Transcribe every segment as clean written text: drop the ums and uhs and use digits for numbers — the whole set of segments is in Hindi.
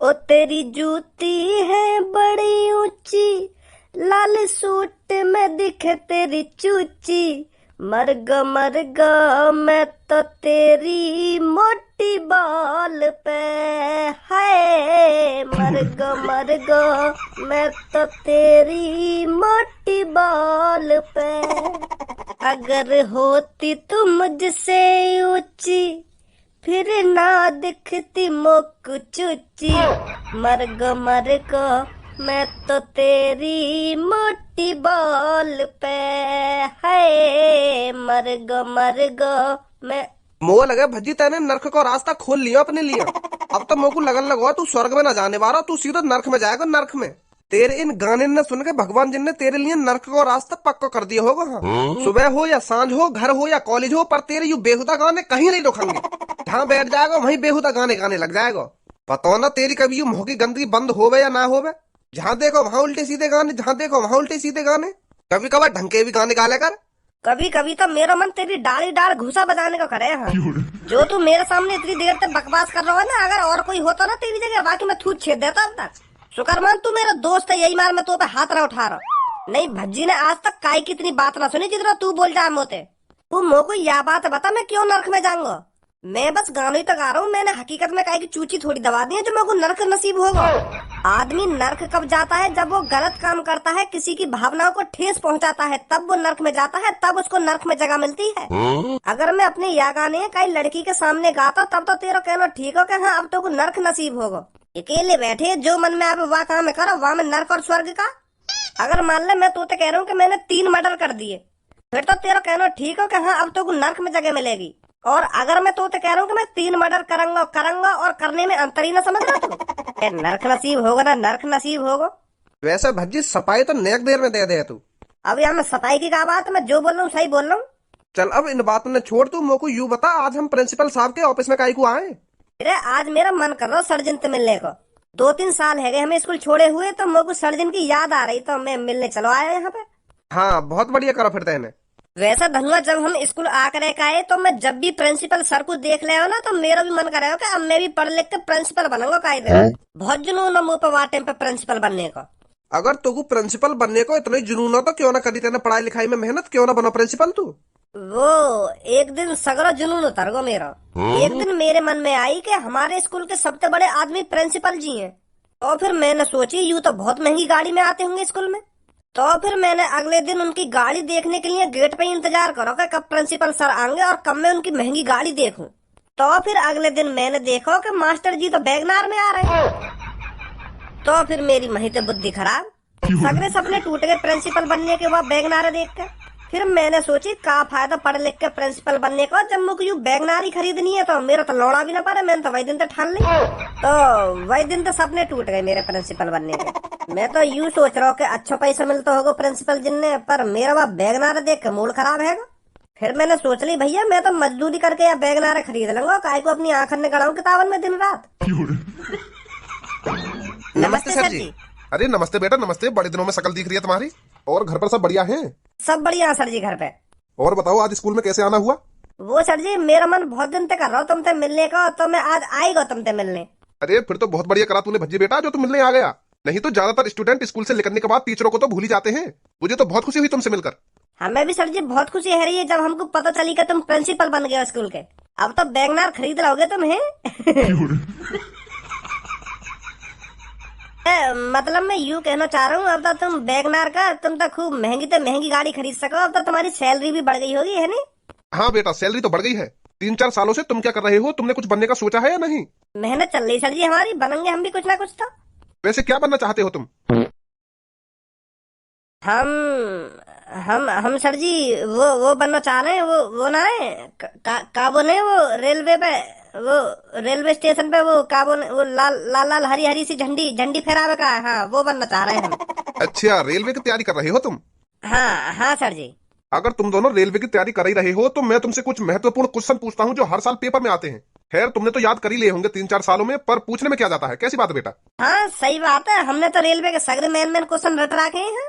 ओ तेरी जूती है बड़ी ऊंची, लाल सूट में दिखे तेरी चूची। मर ग मैं तो तेरी मोटी बाल पे। हाय मर ग मैं तो तेरी मोटी बाल पे। अगर होती तू मुझसे ऊंची, फिर ना दिखती मोक चुची। मर ग मैं तो तेरी मोटी बाल पे। है मर ग मैं। मोह लगे भज्जी तेने नरक को रास्ता खोल लिया अपने लिए। अब तो मोह को लगन लगवा तू स्वर्ग में ना जाने वाला, तू सीधा नरक में जाएगा, नरक में। तेरे इन गाने ने सुन के भगवान जी ने तेरे लिए नरक को रास्ता पक्का कर दिया होगा। हाँ, सुबह हो या सांझ हो, घर हो या कॉलेज हो, पर तेरे यू बेहुदा गाने कहीं नहीं रुकेंगे। जहाँ बैठ जाएगा वहीं बेहुदा गाने गाने लग जाएगा। पता ना तेरी कभी यू मुंह की गंदगी बंद होवे या ना होवे। जहाँ देखो वहां उल्टे सीधे गाने, जहाँ देखो वहां उल्टे सीधे गाने। कभी कभार ढंग के भी गाने गा ले कर। कभी कभी तो मेरा मन तेरी डाली डाल घुसा बजाने को करे। हाँ, जो तू मेरे सामने इतनी देर तक बकवास कर रहा है ना, अगर और कोई होता ना तेरी जगह, बाकी मैं थूत छेद देता अब तक। शुक्रमान तू मेरा दोस्त है, यही मार मैं तो पे हाथ ना उठा रहा। नहीं भज्जी ने आज तक काई की इतनी बात ना सुनी जितना तू बोल जाए मोते। तू मोको यह बात बता, मैं क्यों नरक में जाऊंगा? मैं बस गानों ही तो गा रहा हूँ, मैंने हकीकत में काई की चूची थोड़ी दबा दी है जो मेरे को नरक नसीब होगा। आदमी नरक कब जाता है? जब वो गलत काम करता है, किसी की भावनाओं को ठेस पहुंचाता है, तब वो नरक में जाता है, तब उसको नरक में जगह मिलती है। अगर मैं अपने या गाने कई लड़की के सामने गाता तब तो तेरा कहना ठीक हो कि हाँ अब तो नरक नसीब होगा। अकेले बैठे जो मन में आप वह काम करो, वहां में नरक और स्वर्ग का। अगर मान ले मैं तो कह रहा हूँ कि मैंने 3 मर्डर कर दिए, फिर तो तेरा कहना ठीक हो कि हाँ अब तो नरक में जगह मिलेगी। और अगर मैं तो कह रहा हूँ कि मैं 3 मर्डर करूंगा और करने में अंतर ही ना समझ रहा तू, नरक नसीब होगा ना नरक नसीब होगा। वैसे भज्जी सफाई तो नेक देर में दे दे तू। अब यहाँ मैं सफाई की क्या बात, मैं जो बोल रहा हूँ सही बोल रहा हूँ। चल अब इन बातों ने छोड़, तू मोको यू बता आज हम प्रिंसिपल साहब के ऑफिस में काहे को आए। अरे आज मेरा मन कर रहा सर्जन से मिलने को। 2-3 साल है गए हमें स्कूल छोड़े हुए, तो मेरे को सर्जन की याद आ रही, तो मैं मिलने चलो आया यहाँ पे। हाँ बहुत बढ़िया करो फिर तेने। वैसा धनुआ जब हम स्कूल आकर आए, तो मैं जब भी प्रिंसिपल सर को देख ले ना, तो मेरा भी मन करेगा कि अब मैं भी पढ़ लिख के प्रिंसिपल बनूंगा कायदे। बहुत जुनून है मुंह पे वार टाइम पे प्रिंसिपल बनने का। अगर तुझको प्रिंसिपल बनने को इतना ही जुनून हो तो क्यों ना करी तेने पढ़ाई लिखाई में मेहनत, क्यों ना बनो प्रिंसिपल तू। वो एक दिन सगरा जुनून उतर गो मेरा। एक दिन मेरे मन में आई कि हमारे स्कूल के सबसे बड़े आदमी प्रिंसिपल जी हैं। और फिर मैंने सोची यूं तो बहुत महंगी गाड़ी में आते होंगे स्कूल में। तो फिर मैंने अगले दिन उनकी गाड़ी देखने के लिए गेट पे इंतजार करो कि कब प्रिंसिपल सर आएंगे और कब मैं उनकी महंगी गाड़ी देखूं। तो फिर अगले दिन मैंने देखा कि मास्टर जी तो वैगनार में आ रहे हैं। तो फिर मेरी मही तो बुद्धि खराब, सगरे सपने टूट गए प्रिंसिपल बनने के बाद वैगनार देख कर। फिर मैंने सोची का फायदा पढ़ लिख के प्रिंसिपल बनने का, जब मुझे यू वैगनार ही खरीदनी है तो मेरा तो लौड़ा भी ना पारे। मैंने तो वही दिन तो ठान ली, तो वही दिन तो सपने टूट गए मेरे प्रिंसिपल बनने के। मैं तो यूं सोच रहा हूँ कि अच्छा पैसा मिलता होगा प्रिंसिपल जिनने, पर मेरा वह वैगनार देख के मूड खराब है। फिर मैंने सोच ली भैया मैं तो मजदूरी करके या वैगनार खरीद लूंगा, काय को अपनी आंखन में गड़ाऊं किताबन में दिन रात। नमस्ते सर जी। अरे नमस्ते बेटा नमस्ते, बड़े दिनों में शकल दिख रही है तुम्हारी। और घर पर सब बढ़िया हैं? सब बढ़िया सर जी घर पे। और बताओ आज स्कूल में कैसे आना हुआ? वो सर जी मेरा मन बहुत दिन तक कर रहा हूँ तुमसे मिलने का, तो मैं आज आएगा तुमसे मिलने। अरे फिर तो बहुत बढ़िया करा तूने भज्जी बेटा जो तुम मिलने आ गया। नहीं तो ज्यादातर स्टूडेंट स्कूल से निकलने के बाद टीचरों को तो भूल ही जाते हैं। मुझे तो बहुत खुशी हुई तुमसे मिलकर। हमें भी सर जी बहुत खुशी है रही है जब हमको पता चली कि तुम प्रिंसिपल बन गए स्कूल के। अब तो वैगनार खरीद लोगे तुम हैं। मतलब मैं यूँ कहना चाह रहा हूँ, अब तो तुम वैगनार का तुम तो खूब महंगी गाड़ी खरीद सको। अब तो तुम्हारी सैलरी भी बढ़ गई होगी है नहीं? हाँ बेटा सैलरी तो बढ़ गई है। 3-4 सालों से तुम क्या कर रहे हो? तुमने कुछ बनने का सोचा है या नहीं? मेहनत चल रही सर जी हमारी, बनेंगे हम भी कुछ ना कुछ तो। वैसे क्या बनना चाहते हो तुम? हम सर जी वो बनना चाह रहे हैं, वो ना है का बोले वो रेलवे पे, वो रेलवे स्टेशन पे वो का बोले वो लाल लाल लाल हरी हरी सी झंडी झंडी फहरावे का। हाँ वो बनना चाह रहे हैं हम। अच्छा रेलवे की तैयारी कर रहे हो तुम? हाँ हाँ सर जी। अगर तुम दोनों रेलवे की तैयारी कर ही रहे हो तो मैं तुमसे कुछ महत्वपूर्ण क्वेश्चन पूछता हूँ जो हर साल पेपर में आते हैं। खैर तुमने तो याद कर ही लिए होंगे 3-4 सालों में, पर पूछने में क्या जाता है, कैसी बात है बेटा? हाँ सही बात है, हमने तो रेलवे के सगरे मेन क्वेश्चन रट रखे हैं।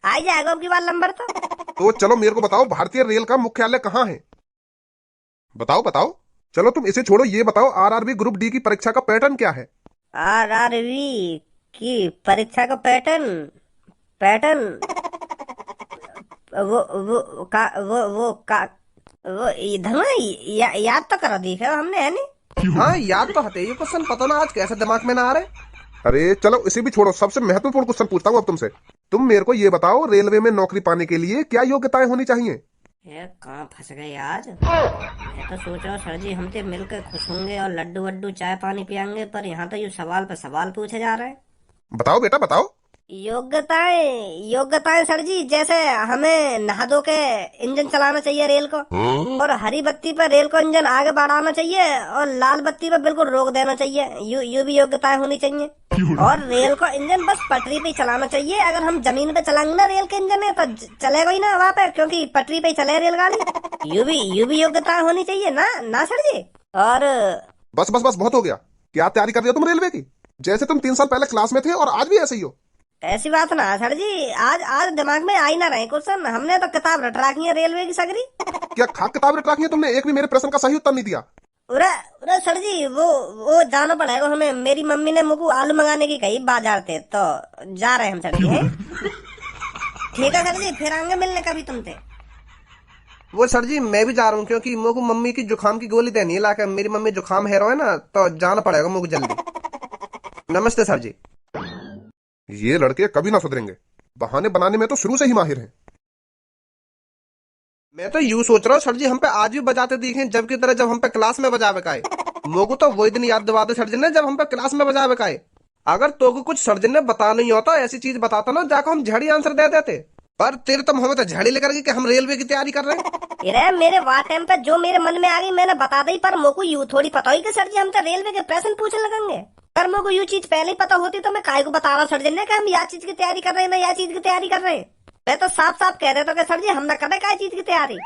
आ जाएगा अब की बार नंबर तो चलो मेरे को बताओ भारतीय रेल का मुख्यालय कहाँ है? बताओ बताओ। चलो तुम इसे छोड़ो, ये बताओ आरआरबी ग्रुप डी की परीक्षा का पैटर्न क्या है? RRV की परीक्षा का पैटर्न पैटर्न वो का वो का वो धनुआ याद तो करो दिखे हमने है नहीं। हाँ याद तो हते ये क्वेश्चन, पता ना आज कैसे दिमाग में ना आ रहे। अरे चलो इसे भी छोड़ो, सबसे महत्वपूर्ण क्वेश्चन पूछता हूँ अब तुमसे। तुम मेरे को ये बताओ, रेलवे में नौकरी पाने के लिए क्या योग्यताएं होनी चाहिए? ये कहाँ फंस गए आज। मैं तो सोच रहा हूँ सर जी हमसे मिलकर खुश होंगे और लड्डू वड्डू चाय पानी पियेंगे, पर यहाँ तो ये सवाल पे सवाल पूछे जा रहे हैं। बताओ बेटा बताओ। योग्यताएं योग्यताएं सर जी, जैसे हमें नहा धो के इंजन चलाना चाहिए रेल को, और हरी बत्ती पर रेल को इंजन आगे बढ़ाना चाहिए, और लाल बत्ती पर बिल्कुल रोक देना चाहिए। यू भी योग्यताएं होनी चाहिए। और रेल को इंजन बस पटरी पे ही चलाना चाहिए। अगर हम जमीन पे चलाएंगे ना रेल के इंजन है तो चलेगा ही ना वहाँ पे, क्योंकि पटरी पे ही चले रेलगाड़ी। यू भी योग्यताएं होनी चाहिए ना ना सर जी। और बस बस बस बहुत हो गया। क्या तैयारी कर रही हो तुम रेलवे की? जैसे तुम 3 साल पहले क्लास में थे और आज भी ऐसे ही हो। ऐसी बात ना सर जी, आज दिमाग में आ ही ना रहे क्वेश्चन। हमने तो किताब रट रखी है रेलवे की सगरी। क्या खाक किताब रट रखी है तुमने? एक भी मेरे प्रश्न का सही उत्तर नहीं दिया। उरे उरे सर जी, वो जाना पड़ेगा हमें। मेरी मम्मी ने मुझको आलू मंगाने की कही बाजार थे, तो जा रहे हम सर जी। हैं? ठीक है सर जी, फिर आएंगे मिलने कभी तुमसे। वो सर जी मैं भी जा रहा हूँ, क्योंकि मुझको मम्मी की जुकाम की गोली देनी है लाके। मेरी मम्मी जुकाम है ना, तो जाना पड़ेगा मुझको जल्दी। नमस्ते सर जी। ये लड़के कभी ना सुधरेंगे, बहाने बनाने में तो शुरू से ही माहिर हैं। मैं तो यूं सोच रहा हूँ सर जी हम पे आज भी बजाते दिखे जब की तरह, जब हम पे क्लास में बजावे का है। मोको तो वही दिन याद दिवा दे सर जी ने जब हम पे क्लास में बजावे का है। अगर तो को कुछ सर जी ने बता नहीं होता, ऐसी चीज बताता ना, जाकर हम झड़ी आंसर दे देते। पर तेरे तुम हमें तो झड़ी लेकर कि हम रेलवे की तैयारी कर रहे हैं। अरे मेरे वाह टाइम पे जो मेरे मन में आ गई मैंने बता दी, पर मोको यू थोड़ी पता हुई कि सर जी हम तो रेलवे के प्रश्न पूछने लगेंगे। पर मोको यू चीज पहले ही पता होती तो मैं काहे को बता रहा सर जी ने कि हम यह चीज की तैयारी कर रहे हैं ना यह चीज की तैयारी कर रहे हैं। मैं तो साफ साफ कह देता कि सर जी हम ना करे काय चीज की तैयारी।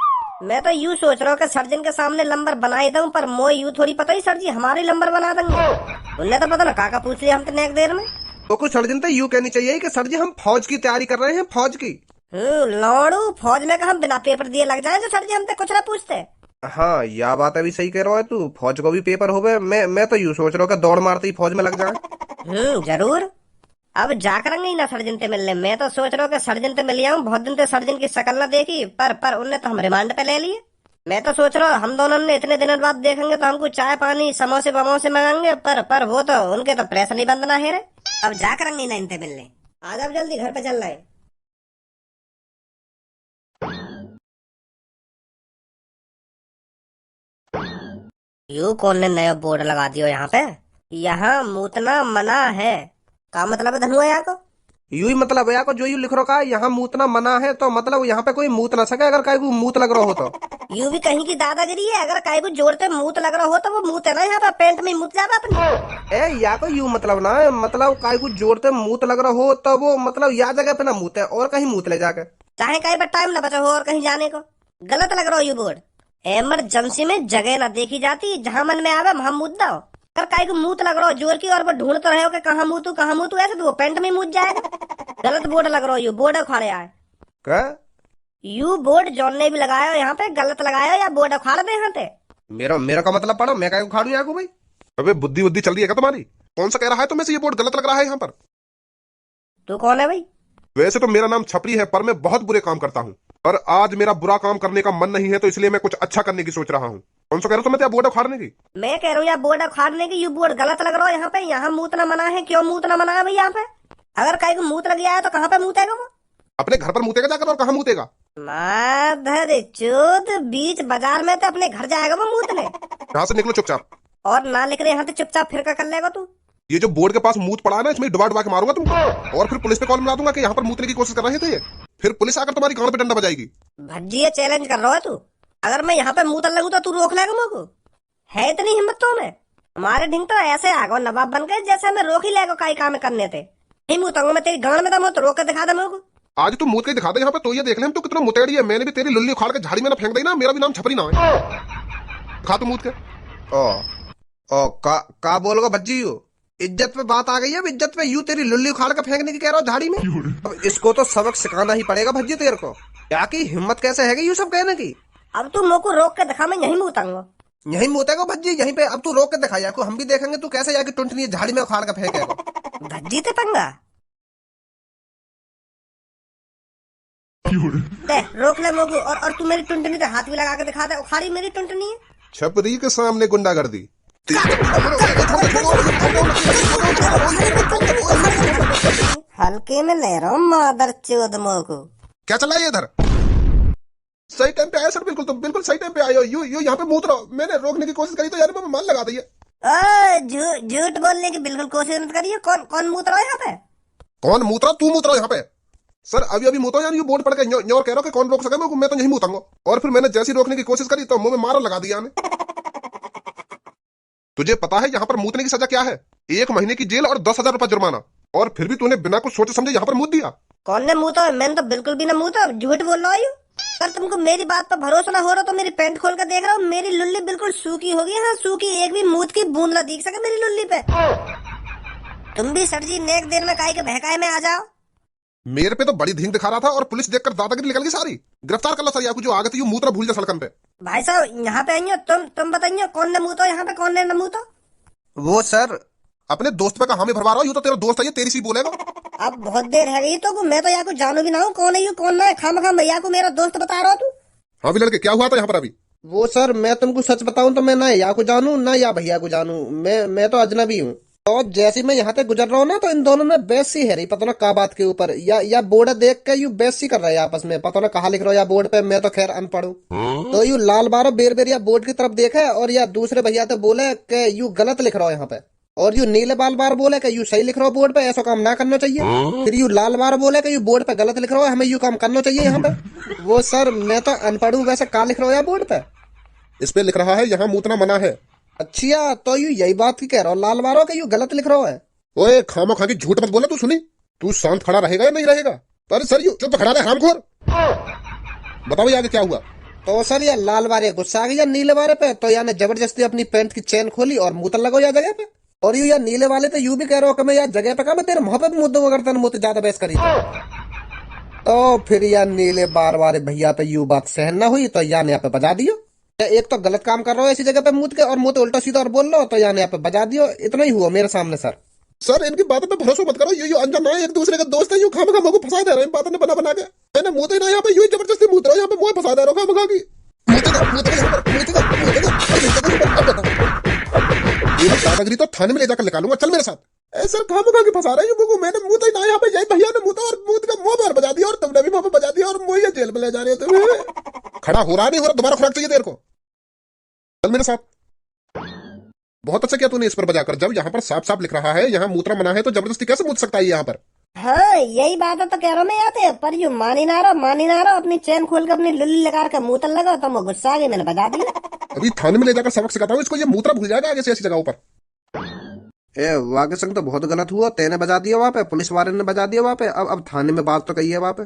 मैं तो यूं सोच रहा हूँ कि सर्जन के सामने नंबर बनाई दूं, पर मोए यूं थोड़ी पता ही सर जी हमारे नंबर बना देंगे। उन्हें तो पता ना काका पूछ लिया हम तो नेक देर में। तो कुछ सर जी तो यूं कहनी चाहिए कि सर जी हम फौज की तैयारी कर रहे हैं, फौज की। लौड़ू फौज में हम बिना पेपर दिए लग जाए तो सर जी हमसे कुछ ना पूछते। हाँ यह बात अभी सही कह रहा है तू, फौज को भी पेपर हो गए। मैं तो यूं सोच रहा हूँ कि दौड़ मारते ही फौज में लग जाए। जरूर। अब जाकर ही ना सर्जन से मिलने। मैं तो सोच रहा हूँ कि सर्जन से मिल आऊं, बहुत दिन से सर्जन की शक्ल ना देखी, पर उनने तो हम रिमांड पे ले लिए। मैं तो सोच रहा हूँ हम दोनों ने इतने दिनों बाद देखेंगे तो हमको चाय पानी समोसे वमोसे मंगाएंगे, पर वो तो उनके तो प्रेस नहीं बंद ना है रे। अब जाकर ना इनसे मिलने। आज अब जल्दी घर पे चल रहे। यू कौन ने नया बोर्ड लगा दिया यहाँ पे? यहाँ मूतना मना है। क्या मतलब है धनुआ यहाँ को? यू ही मतलब है को जो यू लिख रखा है यहाँ मूतना मना है, तो मतलब यहाँ पे कोई मूत ना सके अगर कहीं को मूत लग रहा हो तो। यू भी कहीं की दादागिरी है। अगर कहीं को जोड़ते मूत लग रहा हो तो वो मूत है ना, यहाँ पे पेंट में मूत जावे अपनी। ए या को यू मतलब ना है, मतलब कहीं को जोड़ते मूत लग रहा हो तो वो मतलब या जगह पे ना मूत है और कहीं मूत ले जाके, चाहे कहीं पर टाइम न बचा हो और कहीं जाने को। गलत लग रहा हो यू बोर्ड। इमरजेंसी में जगह न देखी जाती, जहाँ मन में आवे वहाँ मूत दो। अगर कहीं को मूत लग रहा हो जोर की और वो ढूंढ तो रहे हो कि कहाँ मूतू ऐसे तो वो पेंट में मूत जाएगा। गलत बोर्ड लग रहा हो यू, बोर्ड उखाड़े आए। क्या यू बोर्ड जॉन ने भी लगाया यहाँ पे गलत लगाया या बोर्ड उखाड़ दे यहाँ पे? मेरा का मतलब पढ़ो, मैं कहीं उखाड़ू यहाँ को भाई। अबे बुद्धि बुद्धि चल रही है क्या तुम्हारी? कौन सा कह रहा है तुम्हें से ये बोर्ड गलत लग रहा है यहाँ पर? तू कौन है भाई? वैसे तो मेरा नाम छपरी है, पर मैं बहुत बुरे काम करता हूँ। पर आज मेरा बुरा काम करने का मन नहीं है, तो इसलिए मैं कुछ अच्छा करने की सोच रहा हूँ। कौन सा कह रहा हूँ तुम्हें बोर्ड उखाड़ने की? मैं कह रहा हूँ यार बोर्ड उखाड़ने की। यू बोर्ड गलत लग रहा हो यहाँ पे। यहाँ मूतना मना है। क्यों मूतना मना है भाई यहाँ पे? अगर कहीं को मूत लग गया है तो कहाँ पे मूतेगा वो? अपने घर पर मूतेगा जाकर, और कहाँ मूतेगा? माधर चोद बीच बाजार में तो अपने घर जाएगा वो मूतने। यहाँ से निकलो चुपचाप। और ना लिख रहे यहाँ से चुपचाप फिर कर लेगा तू। ये जो बोर्ड के पास मूत पड़ा है ना, इसमें डुबा के मारूंगा तुमको, और फिर पुलिस पे कॉल मिला दूंगा कि यहाँ पर मूतने की कोशिश कर रहे थे ये। फिर पुलिस आकर तुम्हारी गांड पे डंडा बजाएगी। भज्जी ये चैलेंज कर रहा है तू। अगर मैं यहाँ पे मूतन लगूं तो तू रोक लेगा मुझको? है इतनी हिम्मत तो में? हमारे ढिंग तो ऐसे आगो नवाब बन गए जैसे हमें रोक ही लेगा कई काम करने थे। नहीं मूतूंगा मैं तेरी गांड में, तो मैं तो रोक के दिखा दे मुझको। आज तू मूत के दिखा दे यहाँ पे, तो ये देख ले हम तो कितना मुतेड़ी है। मैंने भी तेरी लुल्ली उखाड़ के झाड़ी में ना फेंक दी ना, मेरा भी नाम छपरी ना है। खा तू मूत के। ओ का बोल गो भज्जी यू? इज्जत पे बात आ गई है। इज्जत पे यू तेरी लुल्ली उखाड़ के फेंकने की कह रहा हो झाड़ी में? अब इसको तो सबक सिखाना ही पड़ेगा भज्जी तेरे को। क्या की हिम्मत कैसे है यू सब कहने की? अब तू मुझको रोक के दिखा, मैं यही मूतूंगा। यहीं मुतेगा भज्जी यहीं पे। अब तू रोक के दिखा याको, हम भी देखेंगे तू कैसे जाके टुंटनी झाड़ी में उखाड़ के फेंकेगा। भज्जी ते पंगा दे, रोक ले मोगू। और तू मेरी टुंटनी पे हाथ भी लगा के दिखा दे, उखाड़ी मेरी टुंटनी है। छपरी के सामने गुंडागर्दी। हल्के में ले रहा हूँ मादर चोद मोगू। क्या चल रहा है इधर? सही टाइम पे आया सर, बिल्कुल तुम बिल्कुल सही टाइम पे आए हो। यू यू यहाँ पे मूत रहो। मैंने रोकने की कोशिश करी तो यार मैं मान लगा दी है। झूठ बोलने की बिल्कुल कोशिश मत करिए। कौन कौन मूत रहा है यहाँ पे? कौन मूत रहा? तू मूत रहा यहाँ पे। सर अभी अभी मूतो यार, यू बोर्ड पढ़ के न्योर कह रहा कि कौन रोक सके मैं तो नहीं मूतूंगा। और फिर मैंने जैसी रोकने की कोशिश करी तो मुंह में मारा लगा दिया ने। तुझे पता है यहाँ पर मूतने की सजा क्या है? 1 महीने की जेल और 10,000 रुपए जुर्माना। और फिर भी तूने बिना कुछ सोचे समझे यहाँ पर मूत दिया। कौन ने मूता है? मैंने तो बिल्कुल भी ना मूता। झूठ बोल रहा हूँ। अगर तुमको मेरी बात पर भरोसा ना हो रहा तो मेरी पैंट खोल कर देख रहा हूँ। मेरी लुल्ली बिल्कुल सूखी होगी। हाँ सूखी, एक भी मूत की बूंद ना दिख सके मेरी लुल्ली पे। तुम भी सर जी नेक देर में काहे के बहकाए में आ जाओ। मेरे पे तो बड़ी धींग दिखा रहा था और पुलिस देखकर दादागिरी निकल गई सारी। गिरफ्तार कर लो सर याकू, जो आगे तो यू मूत्रा भूल जा सड़कन पे। भाई साहब यहाँ पे आइए, तुम बताइए कौन ने मूता यहाँ पे, कौन ने न मूता? वो सर अपने दोस्त पे का हामी भरवा रहा हो। यू तो तेरा दोस्त है, ये तेरी सी बोलेगा। अब बहुत देर है गई तो मैं तो यहाँ को जानू भी ना हूँ कौन है यू कौन ना है। खाम भैया को मेरा दोस्त बता रहा तू। हाँ भी लड़के क्या हुआ था यहाँ पर अभी? वो सर मैं तुमको सच बताऊं तो मैं ना या को जानू ना या भैया को जानू। मैं तो अजनबी हूँ। तो जैसे मैं यहाँ से गुजर रहा हूँ ना तो इन दोनों में बहस सी है रही, पता ना का बात के ऊपर। या बोर्ड देख के यू बहस सी कर रहे हैं आपस में, पता ना कहा लिख रहा हो या बोर्ड पे। मैं तो खैर अनपढ़ हूँ। तो यू लाल बारो बेर बेर या बोर्ड की तरफ देखा और या दूसरे भैया तो बोले कि यू गलत लिख रहा हो यहाँ पे। और यू नीले बाल बार बोले कि यू सही लिख रहा हो बोर्ड पे, ऐसा काम ना करना चाहिए। फिर यू लाल बार बोले कि यू बोर्ड पे गलत लिख रहा हो, हमें यू काम करना चाहिए यहाँ पे। वो सर मैं तो अनपढ़ हूँ, वैसे का लिख रहा हो या बोर्ड पे? इस पे लिख रहा है यहाँ मूतना मना है। अच्छा तो यू यही बात की कह रहा हो लाल बारो कि यू गलत लिख रहा है? ओए खामो खा की झूठ मत बोला। तू सुनी, तू शांत खड़ा रहेगा या नहीं रहेगा? पर सर यू चुप खड़ा रहे हरामखोर। बताओ आगे क्या हुआ? तो सर ये लाल बारे गुस्सा आ गया नीले बारे पे, तो याने जबरदस्ती अपनी पैंट की चेन खोली और मूतन लगो या जगह पे। और यू या नीले वाले तो यू भी कह रहा हो कि मैं यार जगह पे का मैं तेरे मुंह पे भी मुद्दों करता मुझ ज्यादा बहस करी तो फिर यार नीले बार बार भैया पे यू बात सहन ना हुई तो यान यहाँ पे बजा दियो। एक तो गलत काम कर रहा हो ऐसी जगह पे मूत के और मुंह तो उल्टा सीधा और बोल लो तो यान यहाँ पे बजा दियो। इतना ही हुआ मेरे सामने सर। सर इनकी बातों पे भरोसा मत करो। यू अनजान है, एक दूसरे के दोस्त है। यू खामखा मुझको फंसा दे रहे हैं बातों ने बना के। मैंने मुंह तो ना यहाँ पे यू जबरदस्ती मूत रहा हूँ, यहाँ पे मुंह फंसा दे रहा हूँ खामखा की। दादागिरी तो थाने में ले जाकर निकालूंगा, चल मेरे साथ। ऐसा खामखा की फंसा रहे हैं मुझको। मैंने मुंह तो ना यहाँ पे, यही भैया ने मुंह और मुंह का मुंह पर बजा दिया और तुमने भी मुंह पे बजा दिया और मुझे जेल में ले जा रहे हो तुम्हें। खड़ा हो रहा नहीं हो रहा, दोबारा खुराक चाहिए देर को। चल मेरे साथ। बहुत अच्छा किया तूने इस पर बजा कर, जब यहाँ पर साफ साफ लिख रहा है यहाँ मूत्रा मना है तो जबरदस्ती कैसे मूत सकता है यहाँ पर? हाँ यही बात है तो कह रहा हूँ मैं आते पर यू मानी ना रहो। अपनी चैन खोल कर अपनी लुल्ली लगा कर मूतन लगा तो मैं गुस्सा आ गई, मैंने बजा दिया। अभी थाने में ले जाकर सबक सिखाता हूँ इसको, ये मूत्रा भूल जाएगा आगे से ऐसी जगहों पर। ए वाके संग तो बहुत गलत हुआ, तेने बजा दिया वहाँ पे, पुलिस वाले ने बजा दिया वहाँ पे। अब थाने में बात तो कही है वहाँ पे।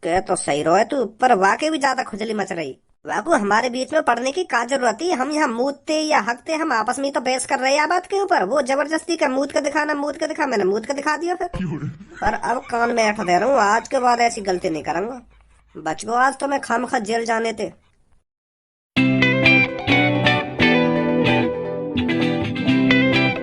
कह तो सही रहो तू, पर वाकई भी ज्यादा खुजली मच रही। वाकू हमारे बीच में पढ़ने की क्या जरूरत थी? हम यहाँ मूतते या हकते, हम आपस में तो बहस कर रहे हैं बात के ऊपर। वो जबरदस्ती का मूत के दिखा, मैंने मूत के दिखा दिया फिर। पर अब कान में ऐठ दे रहा हूँ, आज के बाद ऐसी गलती नहीं करूंगा। बच गो आज तो मैं खामखा जेल जाने थे।